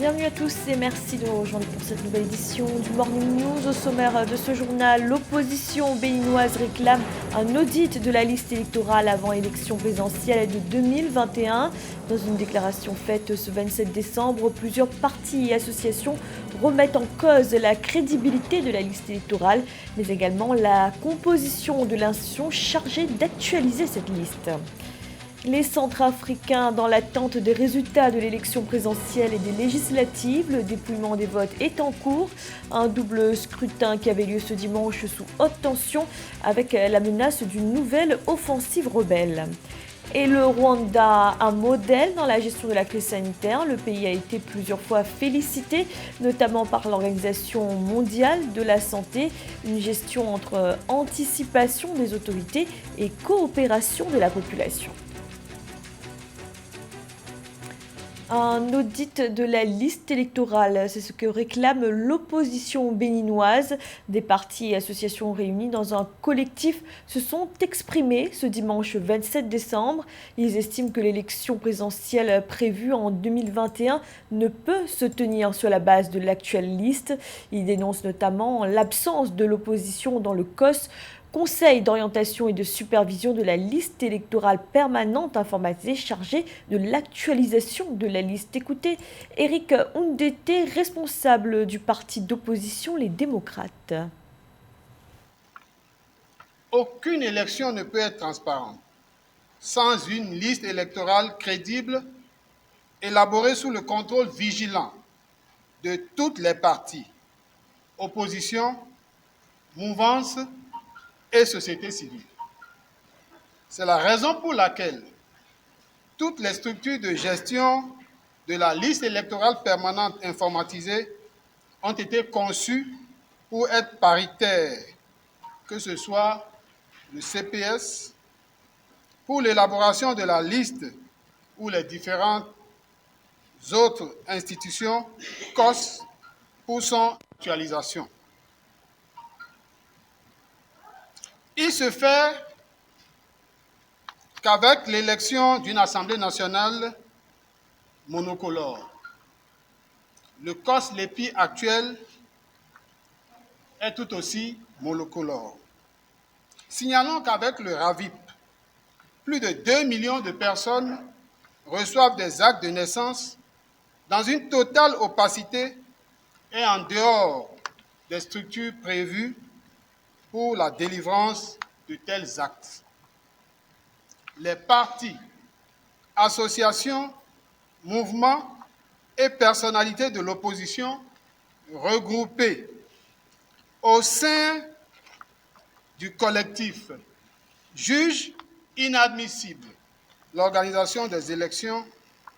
Bienvenue à tous et merci de nous rejoindre pour cette nouvelle édition du Morning News. Au sommaire de ce journal, l'opposition béninoise réclame un audit de la liste électorale avant l'élection présidentielle de 2021. Dans une déclaration faite ce 27 décembre, plusieurs partis et associations remettent en cause la crédibilité de la liste électorale, mais également la composition de l'institution chargée d'actualiser cette liste. Les Centrafricains dans l'attente des résultats de l'élection présidentielle et des législatives. Le dépouillement des votes est en cours. Un double scrutin qui avait lieu ce dimanche sous haute tension avec la menace d'une nouvelle offensive rebelle. Et le Rwanda, un modèle dans la gestion de la crise sanitaire. Le pays a été plusieurs fois félicité, notamment par l'Organisation mondiale de la santé. Une gestion entre anticipation des autorités et coopération de la population. Un audit de la liste électorale, c'est ce que réclame l'opposition béninoise. Des partis et associations réunis dans un collectif se sont exprimés ce dimanche 27 décembre. Ils estiment que l'élection présidentielle prévue en 2021 ne peut se tenir sur la base de l'actuelle liste. Ils dénoncent notamment l'absence de l'opposition dans le COS, Conseil d'orientation et de supervision de la liste électorale permanente informatisée chargée de l'actualisation de la liste. Écoutez, Eric Oundete, responsable du parti d'opposition Les Démocrates. Aucune élection ne peut être transparente sans une liste électorale crédible, élaborée sous le contrôle vigilant de toutes les parties, opposition, mouvance et société civile. C'est la raison pour laquelle toutes les structures de gestion de la liste électorale permanente informatisée ont été conçues pour être paritaires, que ce soit le CPS, pour l'élaboration de la liste ou les différentes autres institutions, COS, pour son actualisation. Il se fait qu'avec l'élection d'une Assemblée nationale monocolore, le COS-LEPI actuel est tout aussi monocolore. Signalons qu'avec le RAVIP, plus de 2 millions de personnes reçoivent des actes de naissance dans une totale opacité et en dehors des structures prévues pour la délivrance de tels actes. Les partis, associations, mouvements et personnalités de l'opposition regroupés au sein du collectif jugent inadmissible l'organisation des élections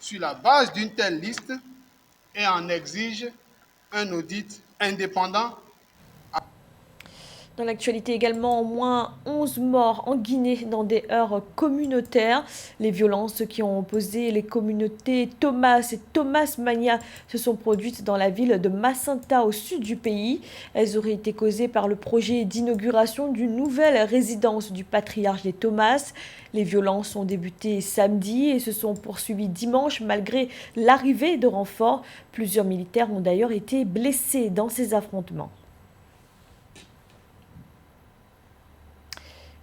sur la base d'une telle liste et en exigent un audit indépendant. Dans l'actualité également, au moins 11 morts en Guinée dans des heurts communautaires. Les violences qui ont opposé les communautés Thomas et Thomas Mania se sont produites dans la ville de Macenta au sud du pays. Elles auraient été causées par le projet d'inauguration d'une nouvelle résidence du patriarche des Thomas. Les violences ont débuté samedi et se sont poursuivies dimanche malgré l'arrivée de renforts. Plusieurs militaires ont d'ailleurs été blessés dans ces affrontements.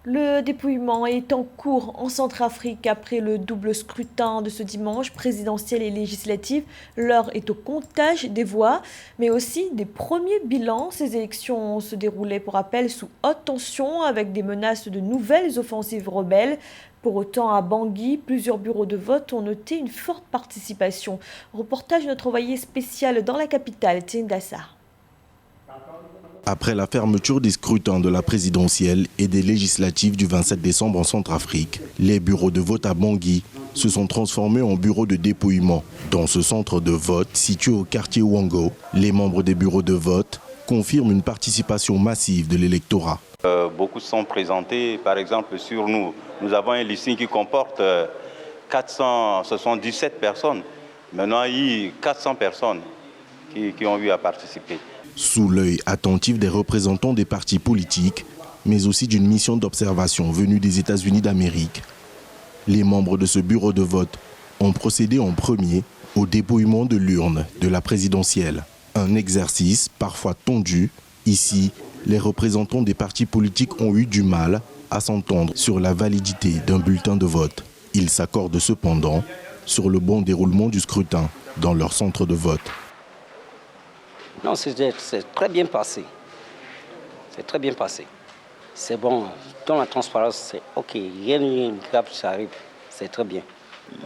Le dépouillement est en cours en Centrafrique après le double scrutin de ce dimanche, présidentiel et législatif. L'heure est au comptage des voix, mais aussi des premiers bilans. Ces élections se déroulaient, pour rappel, sous haute tension avec des menaces de nouvelles offensives rebelles. Pour autant, à Bangui, plusieurs bureaux de vote ont noté une forte participation. Reportage de notre envoyé spécial dans la capitale, Tindassar. Après la fermeture des scrutins de la présidentielle et des législatives du 27 décembre en Centrafrique, les bureaux de vote à Bangui se sont transformés en bureaux de dépouillement. Dans ce centre de vote situé au quartier Wango, les membres des bureaux de vote confirment une participation massive de l'électorat. Beaucoup sont présentés, par exemple sur nous. Nous avons un listing qui comporte 477 personnes. Maintenant, il y a 400 personnes qui ont eu à participer. Sous l'œil attentif des représentants des partis politiques, mais aussi d'une mission d'observation venue des États-Unis d'Amérique, les membres de ce bureau de vote ont procédé en premier au dépouillement de l'urne de la présidentielle. Un exercice parfois tendu. Ici, les représentants des partis politiques ont eu du mal à s'entendre sur la validité d'un bulletin de vote. Ils s'accordent cependant sur le bon déroulement du scrutin dans leur centre de vote. Non, c'est très bien passé. C'est très bien passé. C'est bon. Dans la transparence, c'est OK. Rien de grave, ça arrive. C'est très bien.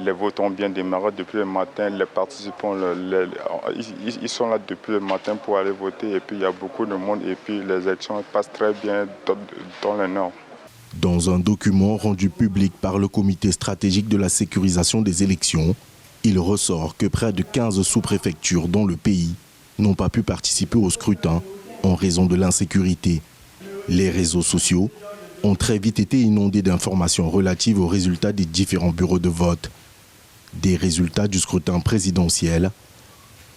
Les votes ont bien démarré depuis le matin. Les participants, ils sont là depuis le matin pour aller voter. Et puis il y a beaucoup de monde. Et puis les élections passent très bien dans le Nord. Dans un document rendu public par le comité stratégique de la sécurisation des élections, il ressort que près de 15 sous-préfectures dans le pays n'ont pas pu participer au scrutin en raison de l'insécurité. Les réseaux sociaux ont très vite été inondés d'informations relatives aux résultats des différents bureaux de vote. Des résultats du scrutin présidentiel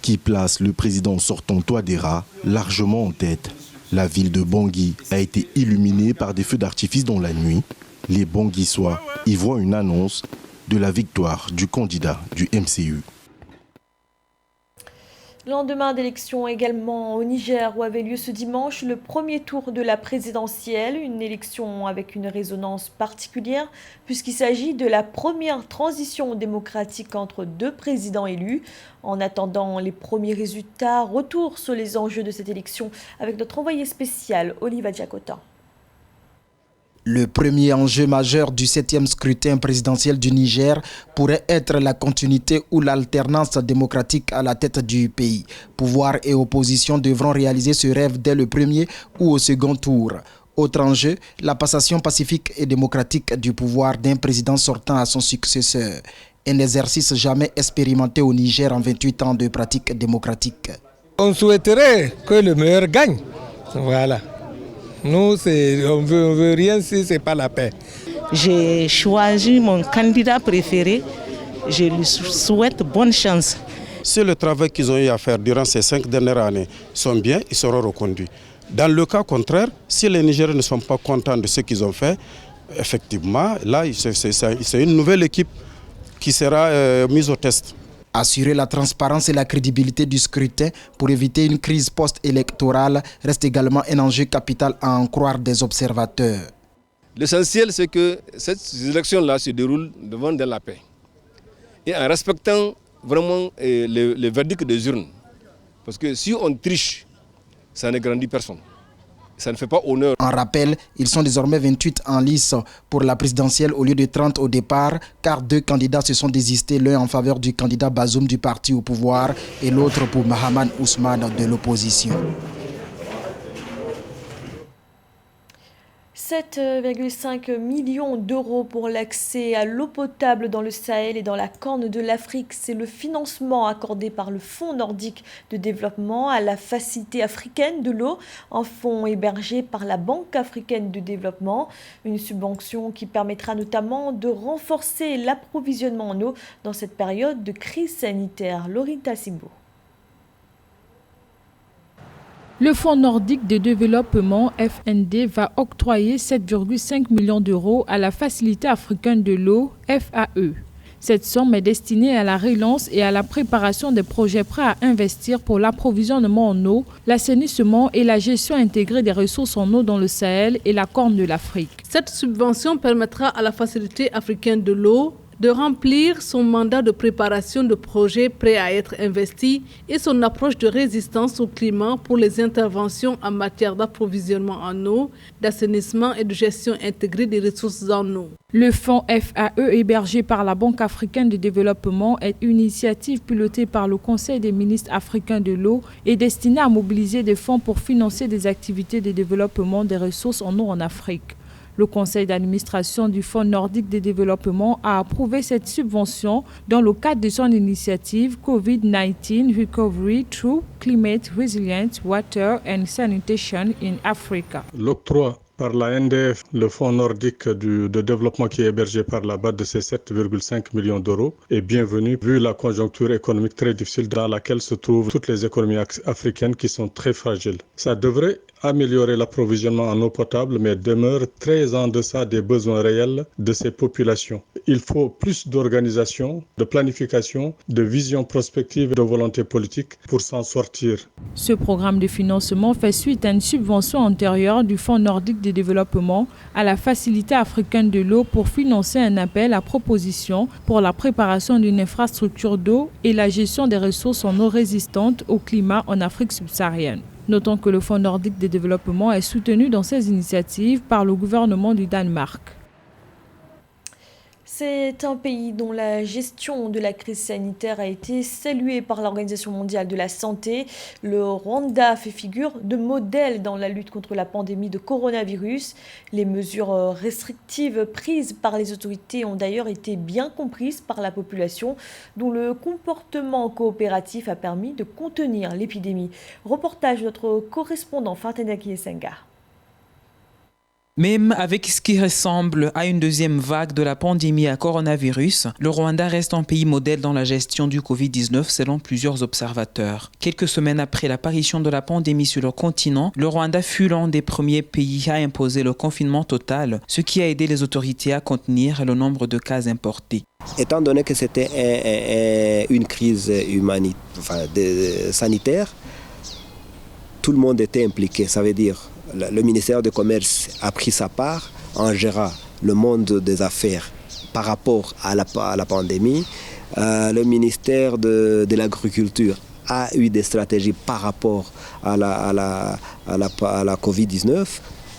qui placent le président sortant Touadéra largement en tête. La ville de Bangui a été illuminée par des feux d'artifice dans la nuit. Les Banguissois y voient une annonce de la victoire du candidat du MCU. Lendemain d'élection également au Niger où avait lieu ce dimanche le premier tour de la présidentielle, une élection avec une résonance particulière puisqu'il s'agit de la première transition démocratique entre deux présidents élus. En attendant les premiers résultats, retour sur les enjeux de cette élection avec notre envoyé spécial Oliva Diakota. Le premier enjeu majeur du 7e scrutin présidentiel du Niger pourrait être la continuité ou l'alternance démocratique à la tête du pays. Pouvoir et opposition devront réaliser ce rêve dès le premier ou au second tour. Autre enjeu, la passation pacifique et démocratique du pouvoir d'un président sortant à son successeur. Un exercice jamais expérimenté au Niger en 28 ans de pratique démocratique. On souhaiterait que le meilleur gagne. Voilà. Nous, on veut rien si ce n'est pas la paix. J'ai choisi mon candidat préféré. Je lui souhaite bonne chance. Si le travail qu'ils ont eu à faire durant ces 5 dernières années sont bien, ils seront reconduits. Dans le cas contraire, si les Nigériens ne sont pas contents de ce qu'ils ont fait, effectivement, là, c'est une nouvelle équipe qui sera mise au test. Assurer la transparence et la crédibilité du scrutin pour éviter une crise post-électorale reste également un enjeu capital à en croire des observateurs. L'essentiel, c'est que cette élection-là se déroule devant de la paix et en respectant vraiment le verdict des urnes. Parce que si on triche, ça ne grandit personne. Ça ne fait pas honneur. En rappel, ils sont désormais 28 en lice pour la présidentielle au lieu de 30 au départ, car 2 candidats se sont désistés, l'un en faveur du candidat Bazoum du parti au pouvoir et l'autre pour Mahaman Ousmane de l'opposition. 7,5 millions d'euros pour l'accès à l'eau potable dans le Sahel et dans la Corne de l'Afrique. C'est le financement accordé par le Fonds nordique de développement à la Facilité africaine de l'eau, un fonds hébergé par la Banque africaine de développement. Une subvention qui permettra notamment de renforcer l'approvisionnement en eau dans cette période de crise sanitaire. Lorita Simbo. Le Fonds nordique de développement FND va octroyer 7,5 millions d'euros à la Facilité africaine de l'eau FAE. Cette somme est destinée à la relance et à la préparation des projets prêts à investir pour l'approvisionnement en eau, l'assainissement et la gestion intégrée des ressources en eau dans le Sahel et la Corne de l'Afrique. Cette subvention permettra à la Facilité africaine de l'eau de remplir son mandat de préparation de projets prêts à être investis et son approche de résistance au climat pour les interventions en matière d'approvisionnement en eau, d'assainissement et de gestion intégrée des ressources en eau. Le fonds FAE, hébergé par la Banque africaine de développement, est une initiative pilotée par le Conseil des ministres africains de l'eau et destinée à mobiliser des fonds pour financer des activités de développement des ressources en eau en Afrique. Le conseil d'administration du Fonds nordique de développement a approuvé cette subvention dans le cadre de son initiative COVID-19 Recovery through Climate Resilient Water and Sanitation in Africa. L'octroi par la NDF, le fonds nordique de développement qui est hébergé par la BAD de ces 7,5 millions d'euros est bienvenu vu la conjoncture économique très difficile dans laquelle se trouvent toutes les économies africaines qui sont très fragiles. Ça devrait améliorer l'approvisionnement en eau potable, mais demeure très en deçà des besoins réels de ces populations. Il faut plus d'organisation, de planification, de vision prospective et de volonté politique pour s'en sortir. Ce programme de financement fait suite à une subvention antérieure du Fonds nordique de développement à la Facilité africaine de l'eau pour financer un appel à proposition pour la préparation d'une infrastructure d'eau et la gestion des ressources en eau résistantes au climat en Afrique subsaharienne. Notons que le Fonds nordique de développement est soutenu dans ses initiatives par le gouvernement du Danemark. C'est un pays dont la gestion de la crise sanitaire a été saluée par l'Organisation mondiale de la santé. Le Rwanda fait figure de modèle dans la lutte contre la pandémie de coronavirus. Les mesures restrictives prises par les autorités ont d'ailleurs été bien comprises par la population, dont le comportement coopératif a permis de contenir l'épidémie. Reportage de notre correspondant Fatenaki Esenga. Même avec ce qui ressemble à une deuxième vague de la pandémie à coronavirus, le Rwanda reste un pays modèle dans la gestion du Covid-19 selon plusieurs observateurs. Quelques semaines après l'apparition de la pandémie sur le continent, le Rwanda fut l'un des premiers pays à imposer le confinement total, ce qui a aidé les autorités à contenir le nombre de cas importés. Étant donné que c'était une crise sanitaire, tout le monde était impliqué, ça veut dire le ministère du Commerce a pris sa part en gérant le monde des affaires par rapport à la pandémie. Le ministère de l'Agriculture a eu des stratégies par rapport à la Covid-19.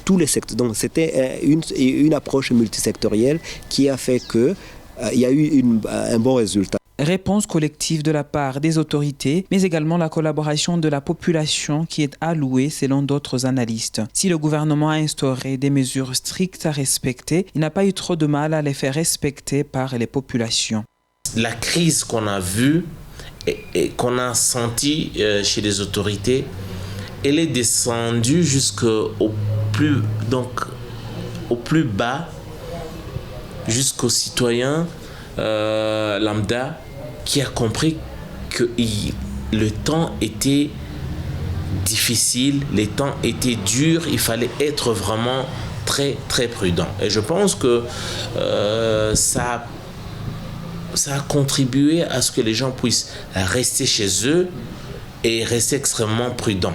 Tous les secteurs. Donc c'était une approche multisectorielle qui a fait qu'il y a eu un bon résultat. Réponse collective de la part des autorités, mais également la collaboration de la population qui est allouée selon d'autres analystes. Si le gouvernement a instauré des mesures strictes à respecter, il n'a pas eu trop de mal à les faire respecter par les populations. La crise qu'on a vue et qu'on a sentie chez les autorités, elle est descendue jusqu'au plus bas, jusqu'aux citoyens lambda, qui a compris que le temps était difficile, les temps étaient durs, il fallait être vraiment très très prudent. Et je pense que ça a contribué à ce que les gens puissent rester chez eux et rester extrêmement prudents.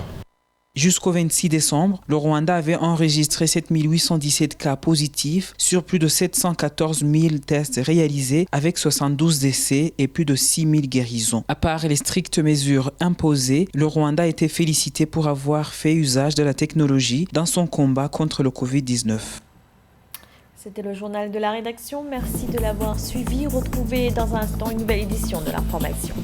Jusqu'au 26 décembre, le Rwanda avait enregistré 7817 cas positifs sur plus de 714 000 tests réalisés avec 72 décès et plus de 6 000 guérisons. À part les strictes mesures imposées, le Rwanda a été félicité pour avoir fait usage de la technologie dans son combat contre le Covid-19. C'était le journal de la rédaction. Merci de l'avoir suivi. Retrouvez dans un instant une nouvelle édition de l'information.